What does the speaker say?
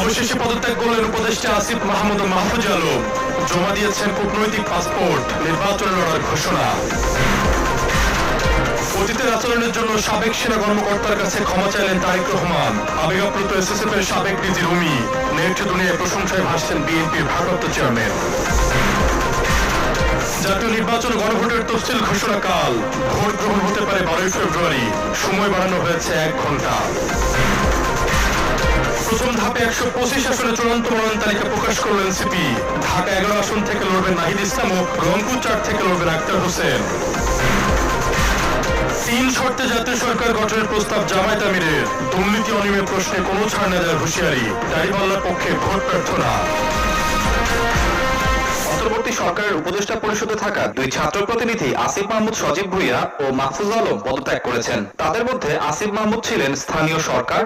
অবশেষে পদত্যাগ করলেন উপদেষ্টা আসিফ মাহমুদ ও মাহফুজ আলম। জমা দিয়েছেন কূটনৈতিক পাসপোর্ট, নির্বাচনে লড়ার ঘোষণা। অতীতের আচরণের জন্য সাবেক সেনা কর্মকর্তার কাছে ক্ষমা চাইলেন তারেক রহমান। আবেগাপ্লুত এসএসএফ এর সাবেক ডিজি রুমি। নেট দুনিয়ায় প্রশংসায় ভাসছেন বিএনপির ভারপ্রাপ্ত চেয়ারম্যান। জাতীয় নির্বাচন গণভোটের তফসিল ঘোষণা কাল। ভোট গ্রহণ হতে পারে 12 ফেব্রুয়ারি। সময় বাড়ানো হয়েছে 1 ঘন্টা। প্রথম ধাপে 125 আসনে চূড়ান্ত মনোনয়ন তালিকা প্রকাশ করলেন সিপি। ঢাকা 11 আসন থেকে লড়বেন নাহিদ ইসলাম ও রংপুর 4 থেকে লড়বেন আক্তার হোসেন। 3 শর্তে জাতীয় সরকার গঠনের প্রস্তাব জামায়াত আমিরের। দুর্নীতি অনিয়মের প্রশ্নে কোনো ছাড় না দেওয়ার হুঁশিয়ারি। দাড়িপাল্লার পক্ষে ভোট প্রার্থনা। অন্তর্বর্তী সরকারের উপদেষ্টা পরিষদে থাকা 2 ছাত্র প্রতিনিধি আসিফ মাহমুদ, সজীব ভুঁইয়া ও মাহফুজ আলম পদত্যাগ করেছেন। তাদের মধ্যে আসিফ মাহমুদ ছিলেন স্থানীয় সরকার,